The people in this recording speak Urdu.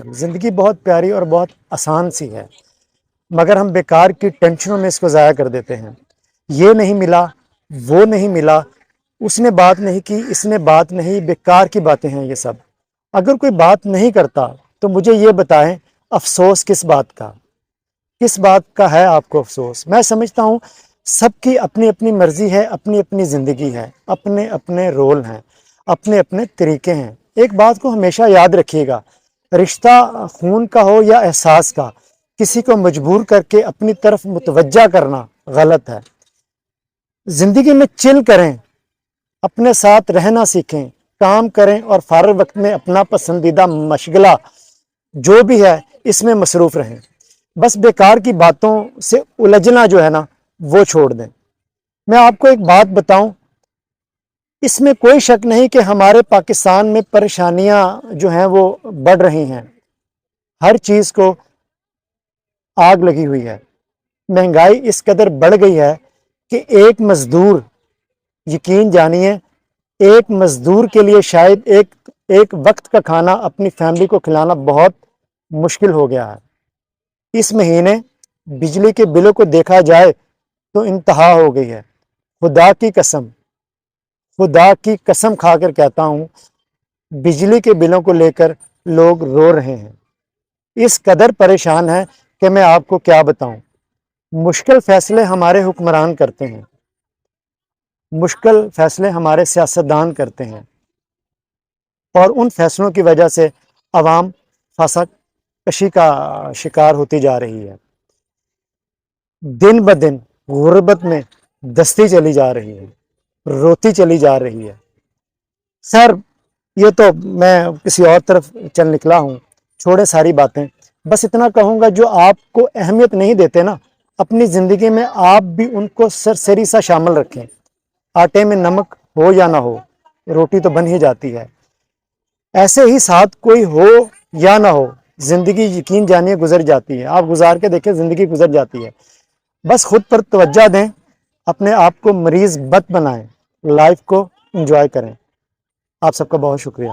وبرکاتہ۔ زندگی بہت پیاری اور بہت آسان سی ہے، مگر ہم بیکار کی ٹینشنوں میں اس کو ضائع کر دیتے ہیں۔ یہ نہیں ملا، وہ نہیں ملا، اس نے بات نہیں کی، اس نے بات نہیں، بیکار کی باتیں ہیں یہ سب۔ اگر کوئی بات نہیں کرتا تو مجھے یہ بتائیں افسوس کس بات کا، کس بات کا ہے آپ کو افسوس؟ میں سمجھتا ہوں سب کی اپنی اپنی مرضی ہے، اپنی اپنی زندگی ہے، اپنے اپنے رول ہیں، اپنے اپنے طریقے ہیں۔ ایک بات کو ہمیشہ یاد رکھیے گا، رشتہ خون کا ہو یا احساس کا، کسی کو مجبور کر کے اپنی طرف متوجہ کرنا غلط ہے۔ زندگی میں چل کریں، اپنے ساتھ رہنا سیکھیں، کام کریں اور فارغ وقت میں اپنا پسندیدہ مشغلہ جو بھی ہے اس میں مصروف رہیں۔ بس بیکار کی باتوں سے الجھنا جو ہے نا وہ چھوڑ دیں۔ میں آپ کو ایک بات بتاؤں، اس میں کوئی شک نہیں کہ ہمارے پاکستان میں پریشانیاں جو ہیں وہ بڑھ رہی ہیں، ہر چیز کو آگ لگی ہوئی ہے۔ مہنگائی اس قدر بڑھ گئی ہے کہ ایک مزدور، یقین جانیے ایک مزدور کے لیے شاید ایک وقت کا کھانا اپنی فیملی کو کھلانا بہت مشکل ہو گیا ہے۔ اس مہینے بجلی کے بلوں کو دیکھا جائے تو انتہا ہو گئی ہے۔ خدا کی قسم کھا کر کہتا ہوں، بجلی کے بلوں کو لے کر لوگ رو رہے ہیں، اس قدر پریشان ہیں کہ میں آپ کو کیا بتاؤں۔ مشکل فیصلے ہمارے حکمران کرتے ہیں، مشکل فیصلے ہمارے سیاستدان کرتے ہیں، اور ان فیصلوں کی وجہ سے عوام فساد کشی کا شکار ہوتی جا رہی ہے، دن بدن غربت میں دستی چلی جا رہی ہے، روتی چلی جا رہی ہے۔ سر یہ تو میں کسی اور طرف چل نکلا ہوں، چھوڑے ساری باتیں، بس اتنا کہوں گا جو آپ کو اہمیت نہیں دیتے نا اپنی زندگی میں، آپ بھی ان کو سرسری سا شامل رکھیں۔ آٹے میں نمک ہو یا نہ ہو، روٹی تو بن ہی جاتی ہے۔ ایسے ہی ساتھ کوئی ہو یا نہ ہو، زندگی یقین جانیے گزر جاتی ہے۔ آپ گزار کے دیکھیں، زندگی گزر جاتی ہے۔ بس خود پر توجہ دیں، اپنے آپ کو مریض بت بنائیں، لائف کو انجوائے کریں۔ آپ سب کا بہت شکریہ۔